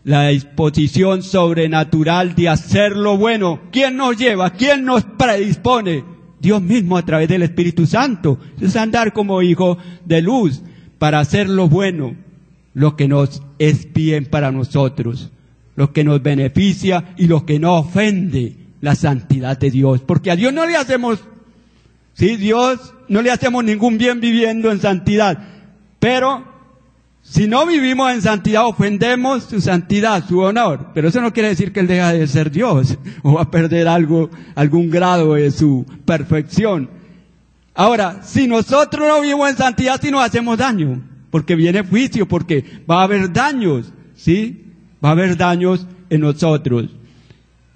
La disposición sobrenatural de hacer lo bueno. ¿Quién nos lleva? ¿Quién nos predispone? Dios mismo a través del Espíritu Santo. Eso es andar como hijos de luz para hacer lo bueno, lo que nos es bien para nosotros, lo que nos beneficia y lo que no ofende la santidad de Dios. Porque a Dios no le hacemos, ¿sí? Dios no le hacemos ningún bien viviendo en santidad, pero si no vivimos en santidad, ofendemos su santidad, su honor. Pero eso no quiere decir que Él deja de ser Dios o va a perder algún grado de su perfección. Ahora, si nosotros no vivimos en santidad, sí nos hacemos daño, porque viene juicio, porque va a haber daños, ¿sí? Va a haber daños en nosotros.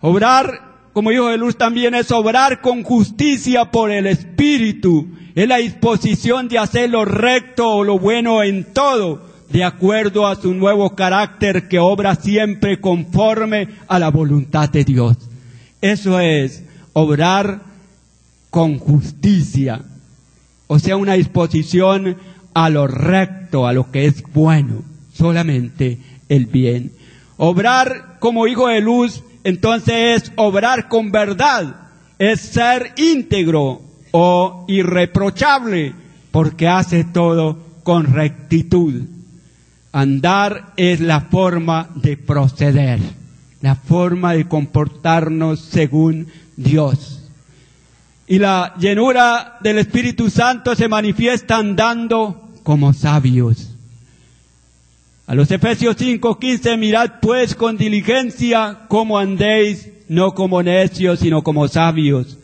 Obrar como hijo de luz también es obrar con justicia por el Espíritu. Es la disposición de hacer lo recto o lo bueno en todo, de acuerdo a su nuevo carácter que obra siempre conforme a la voluntad de Dios. Eso es obrar con justicia, o sea, una disposición a lo recto, a lo que es bueno, solamente el bien. Obrar como hijo de luz, entonces, es obrar con verdad, es ser íntegro o irreprochable, porque hace todo con rectitud. Andar es la forma de proceder, la forma de comportarnos según Dios. Y la llenura del Espíritu Santo se manifiesta andando como sabios. A los Efesios 5:15, mirad pues con diligencia cómo andéis, no como necios, sino como sabios.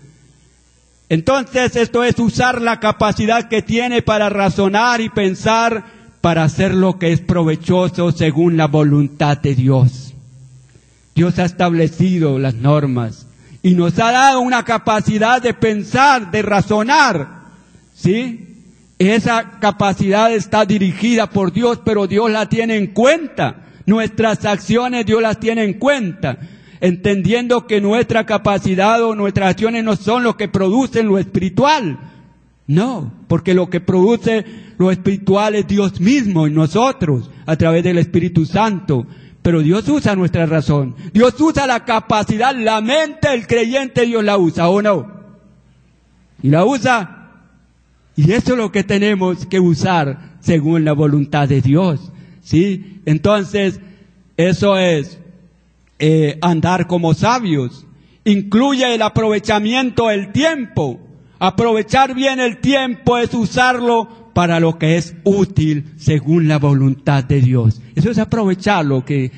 Entonces esto es usar la capacidad que tiene para razonar y pensar, para hacer lo que es provechoso según la voluntad de Dios. Dios ha establecido las normas y nos ha dado una capacidad de pensar, de razonar, ¿sí? Esa capacidad está dirigida por Dios, pero Dios la tiene en cuenta. Nuestras acciones Dios las tiene en cuenta, entendiendo que nuestra capacidad o nuestras acciones no son lo que producen lo espiritual. No, porque lo que produce lo espiritual es Dios mismo en nosotros, a través del Espíritu Santo. Pero Dios usa nuestra razón. Dios usa la capacidad, la mente del creyente, Dios la usa, ¿o no? Y la usa. Y eso es lo que tenemos que usar según la voluntad de Dios, ¿sí? Entonces, eso es andar como sabios. Incluye el aprovechamiento del tiempo. Aprovechar bien el tiempo es usarlo para lo que es útil según la voluntad de Dios. Eso es aprovecharlo, que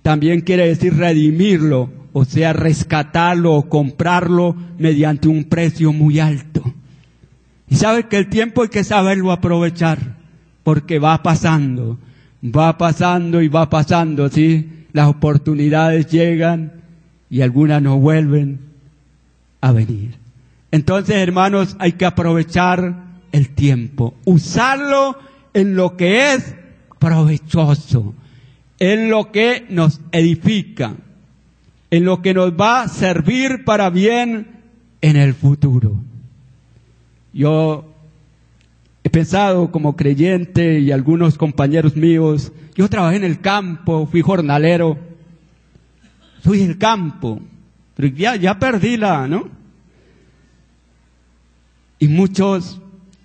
también quiere decir redimirlo, o sea, rescatarlo o comprarlo mediante un precio muy alto. Y sabe que el tiempo hay que saberlo aprovechar, porque va pasando y va pasando, ¿sí? Las oportunidades llegan y algunas no vuelven a venir. Entonces, hermanos, hay que aprovechar el tiempo, usarlo en lo que es provechoso, en lo que nos edifica, en lo que nos va a servir para bien en el futuro. Yo he pensado como creyente y algunos compañeros míos, yo trabajé en el campo, fui jornalero, soy del campo, pero ya perdí ¿no? Y muchos,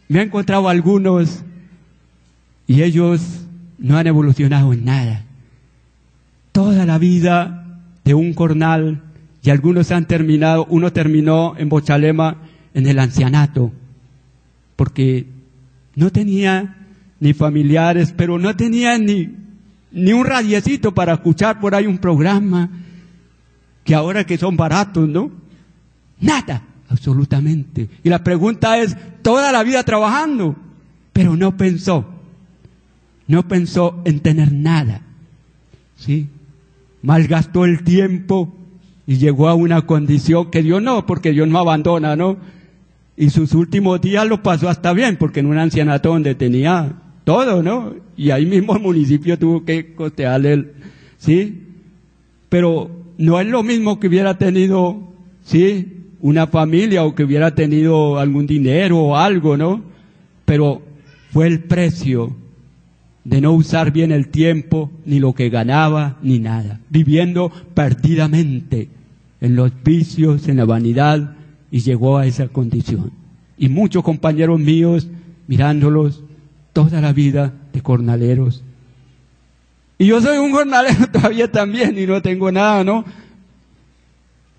me han encontrado algunos, y ellos no han evolucionado en nada. Toda la vida de un jornal, y algunos han terminado, uno terminó en Bochalema en el ancianato, porque no tenía ni familiares, pero no tenía ni un radiecito para escuchar por ahí un programa, que ahora que son baratos, ¿no? Nada, absolutamente. Y la pregunta es, toda la vida trabajando, pero no pensó en tener nada, ¿sí? Malgastó el tiempo y llegó a una condición que Dios no, porque Dios no abandona, ¿no? Y sus últimos días lo pasó hasta bien, porque en un ancianato donde tenía todo, ¿no? Y ahí mismo el municipio tuvo que costearle, ¿sí? Pero no es lo mismo que hubiera tenido, ¿sí?, una familia o que hubiera tenido algún dinero o algo, ¿no? Pero fue el precio de no usar bien el tiempo, ni lo que ganaba, ni nada. Viviendo perdidamente en los vicios, en la vanidad, y llegó a esa condición. Y muchos compañeros míos, mirándolos toda la vida de jornaleros. Y yo soy un jornalero todavía también, y no tengo nada, ¿no?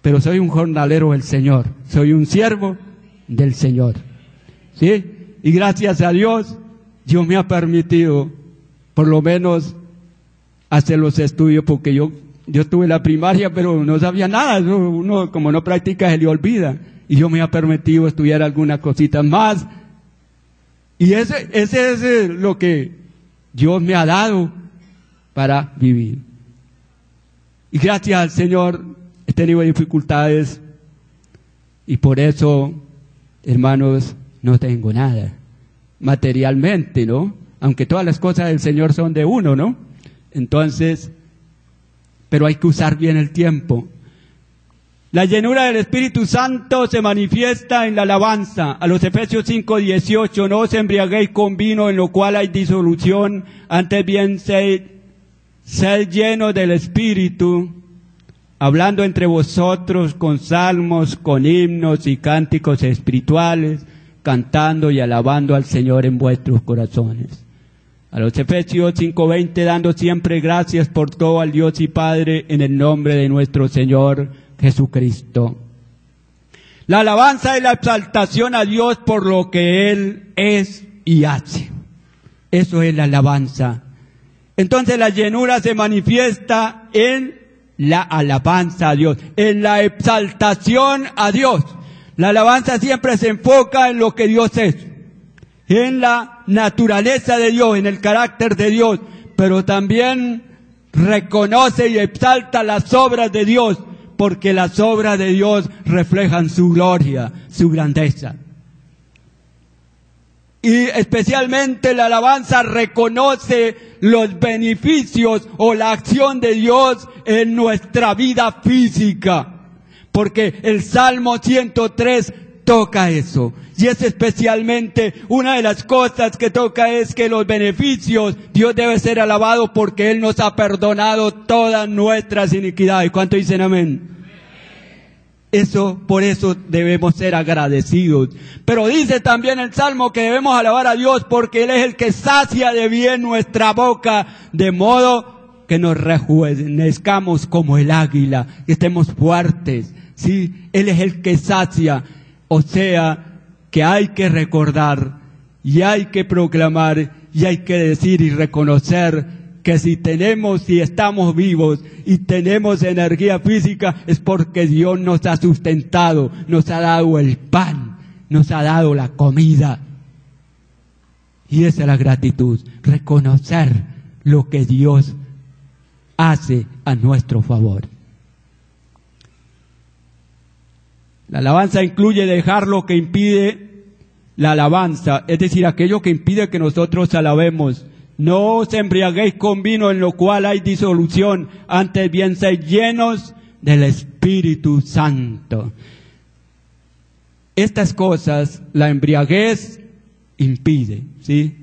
Pero soy un jornalero del Señor, soy un siervo del Señor, ¿sí? Y gracias a Dios, Dios me ha permitido, por lo menos, hacer los estudios, porque yo tuve la primaria, pero no sabía nada, uno como no practica se le olvida, y Dios me ha permitido estudiar algunas cositas más, y ese es lo que Dios me ha dado para vivir. Y gracias al Señor, he tenido dificultades y por eso, hermanos, no tengo nada materialmente, ¿no? Aunque todas las cosas del Señor son de uno, ¿no? Entonces, pero hay que usar bien el tiempo. La llenura del Espíritu Santo se manifiesta en la alabanza. A los Efesios 5:18, no os embriaguéis con vino en lo cual hay disolución, antes bien sed llenos del Espíritu, hablando entre vosotros con salmos, con himnos y cánticos espirituales, cantando y alabando al Señor en vuestros corazones. A los Efesios 5:20, dando siempre gracias por todo al Dios y Padre en el nombre de nuestro Señor Jesucristo. La alabanza es la exaltación a Dios por lo que Él es y hace. Eso es la alabanza. Entonces la llenura se manifiesta en la alabanza a Dios, en la exaltación a Dios. La alabanza siempre se enfoca en lo que Dios es, en la naturaleza de Dios, en el carácter de Dios, pero también reconoce y exalta las obras de Dios, porque las obras de Dios reflejan su gloria, su grandeza. Y especialmente la alabanza reconoce los beneficios o la acción de Dios en nuestra vida física. Porque el Salmo 103 toca eso. Y es especialmente una de las cosas que toca es que los beneficios, Dios debe ser alabado porque Él nos ha perdonado todas nuestras iniquidades. ¿Cuánto dicen amén? Por eso debemos ser agradecidos. Pero dice también el Salmo que debemos alabar a Dios porque Él es el que sacia de bien nuestra boca, de modo que nos rejuvenezcamos como el águila, que estemos fuertes. ¿Sí? Él es el que sacia, o sea, que hay que recordar, y hay que proclamar, y hay que decir y reconocer que si estamos vivos y tenemos energía física es porque Dios nos ha sustentado, nos ha dado el pan, nos ha dado la comida. Y esa es la gratitud, reconocer lo que Dios hace a nuestro favor. La alabanza incluye dejar lo que impide la alabanza, es decir, aquello que impide que nosotros alabemos. No os embriaguéis con vino en lo cual hay disolución, antes bien sed llenos del Espíritu Santo. Estas cosas la embriaguez impide, ¿sí?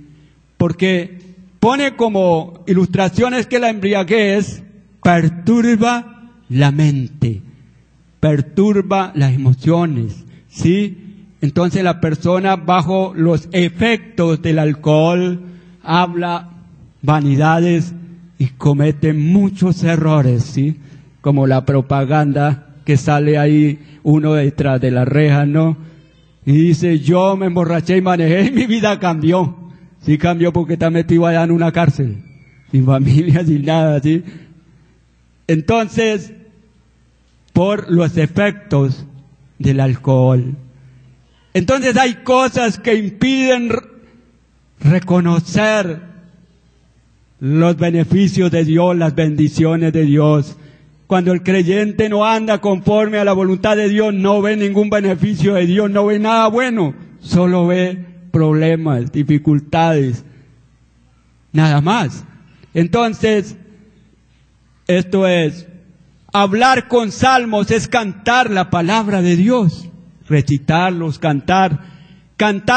Porque pone como ilustraciones que la embriaguez perturba la mente, perturba las emociones, ¿sí? Entonces la persona bajo los efectos del alcohol habla vanidades y comete muchos errores, ¿sí? Como la propaganda que sale ahí uno detrás de la reja, ¿no? Y dice, yo me emborraché y manejé y mi vida cambió. Sí cambió porque está metido allá en una cárcel, sin familia, sin nada, ¿sí? Entonces, por los efectos del alcohol. Entonces hay cosas que impiden reconocer los beneficios de Dios, las bendiciones de Dios. Cuando el creyente no anda conforme a la voluntad de Dios, no ve ningún beneficio de Dios, no ve nada bueno, solo ve problemas, dificultades, nada más. Entonces, esto es, hablar con salmos es cantar la palabra de Dios, recitarlos, cantar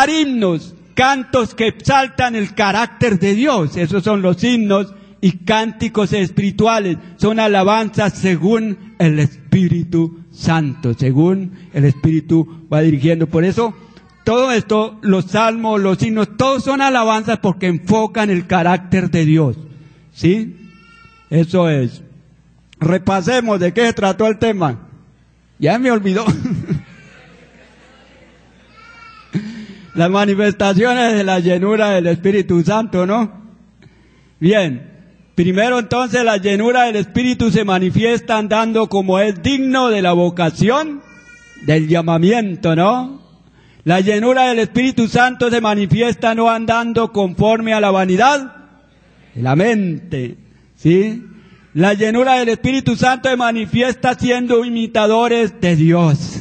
himnos, cantos que exaltan el carácter de Dios. Esos son los himnos y cánticos espirituales. Son alabanzas según el Espíritu Santo, según el Espíritu va dirigiendo. Por eso, todo esto, los salmos, los himnos, todos son alabanzas porque enfocan el carácter de Dios. ¿Sí? Eso es. Repasemos de qué se trató el tema. Ya me olvidó. Las manifestaciones de la llenura del Espíritu Santo, ¿no? Bien, primero entonces la llenura del Espíritu se manifiesta andando como es digno de la vocación, del llamamiento, ¿no? La llenura del Espíritu Santo se manifiesta no andando conforme a la vanidad de la mente, ¿sí? La llenura del Espíritu Santo se manifiesta siendo imitadores de Dios.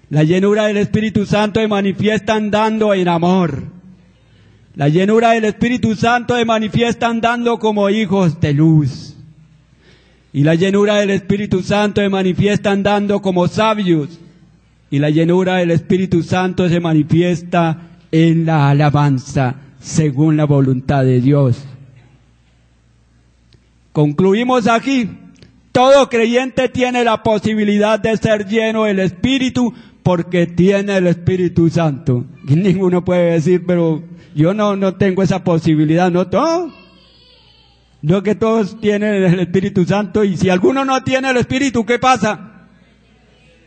La llenura del Espíritu Santo se manifiesta andando en amor. La llenura del Espíritu Santo se manifiesta andando como hijos de luz. Y la llenura del Espíritu Santo se manifiesta andando como sabios. Y la llenura del Espíritu Santo se manifiesta en la alabanza, según la voluntad de Dios. Concluimos aquí. Todo creyente tiene la posibilidad de ser lleno del Espíritu porque tiene el Espíritu Santo. Y ninguno puede decir, pero yo no tengo esa posibilidad. No, todo. No, que todos tienen el Espíritu Santo, y si alguno no tiene el Espíritu, ¿qué pasa?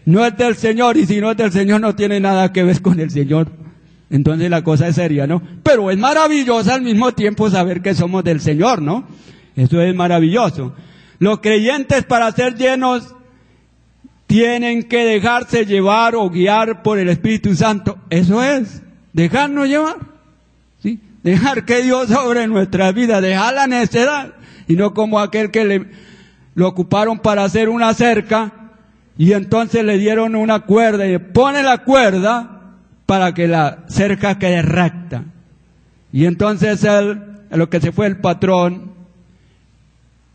No es del Señor, y si no es del Señor no tiene nada que ver con el Señor. Entonces la cosa es seria, ¿no? Pero es maravilloso al mismo tiempo saber que somos del Señor, ¿no? Eso es maravilloso. Los creyentes, para ser llenos, tienen que dejarse llevar o guiar por el Espíritu Santo. Eso es, dejarnos llevar, ¿sí? Dejar que Dios sobre nuestra vida, dejar la necedad, y no como aquel que lo ocuparon para hacer una cerca, y entonces le dieron una cuerda, y pone la cuerda, para que la cerca quede recta. Y entonces él, a lo que se fue el patrón,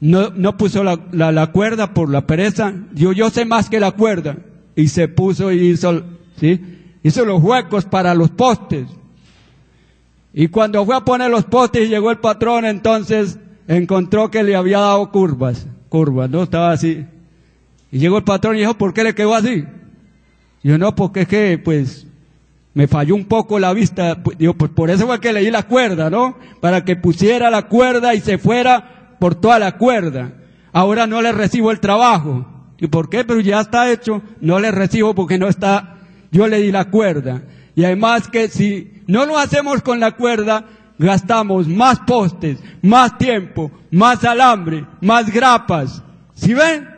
no puso la cuerda por la pereza. Dijo, yo sé más que la cuerda. Y se puso y hizo los huecos para los postes. Y cuando fue a poner los postes y llegó el patrón, entonces encontró que le había dado curvas, ¿no? Estaba así. Y llegó el patrón y dijo, ¿por qué le quedó así? Y yo, no, porque es que, pues, me falló un poco la vista. Digo, pues por eso fue que leí la cuerda, ¿no? Para que pusiera la cuerda y se fuera por toda la cuerda. Ahora no le recibo el trabajo. ¿Y por qué? Pero ya está hecho. No le recibo porque no está, yo le di la cuerda. Y además que si no lo hacemos con la cuerda, gastamos más postes, más tiempo, más alambre, más grapas. ¿Sí ven?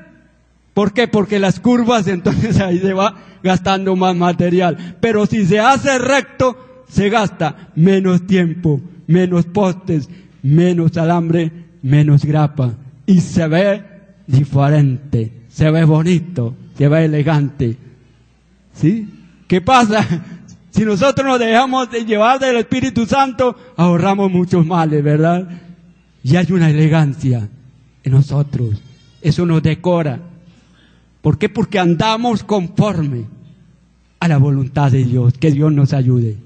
¿Por qué? Porque las curvas, entonces ahí se va gastando más material. Pero si se hace recto, se gasta menos tiempo, menos postes, menos alambre, menos grapa. Y se ve diferente, se ve bonito, se ve elegante. ¿Sí? ¿Qué pasa? Si nosotros nos dejamos de llevar del Espíritu Santo, ahorramos muchos males, ¿verdad? Y hay una elegancia en nosotros. Eso nos decora. ¿Por qué? Porque andamos conforme a la voluntad de Dios. Que Dios nos ayude.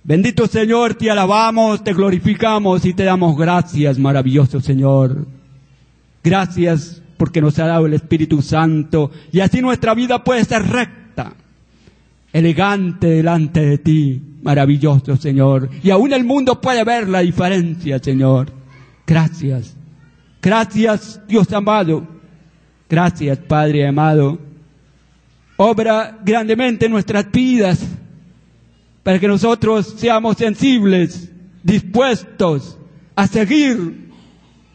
Bendito Señor, te alabamos, te glorificamos y te damos gracias, maravilloso Señor. Gracias porque nos ha dado el Espíritu Santo y así nuestra vida puede ser recta, elegante delante de ti, maravilloso Señor. Y aún el mundo puede ver la diferencia, Señor. Gracias. Gracias, Dios amado. Gracias, Padre amado. Obra grandemente en nuestras vidas para que nosotros seamos sensibles, dispuestos a seguir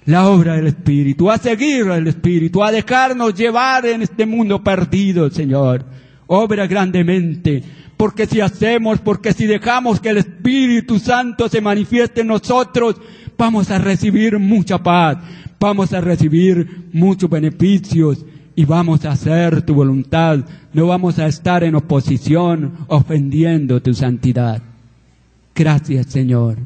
la obra del Espíritu, a seguir al Espíritu, a dejarnos llevar en este mundo perdido, Señor. Obra grandemente, porque si dejamos que el Espíritu Santo se manifieste en nosotros, vamos a recibir mucha paz, vamos a recibir muchos beneficios y vamos a hacer tu voluntad. No vamos a estar en oposición, ofendiendo tu santidad. Gracias, Señor.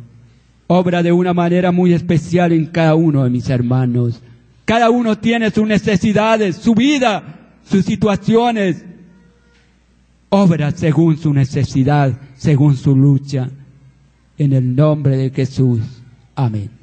Obra de una manera muy especial en cada uno de mis hermanos. Cada uno tiene sus necesidades, su vida, sus situaciones. Obra según su necesidad, según su lucha. En el nombre de Jesús. Amén.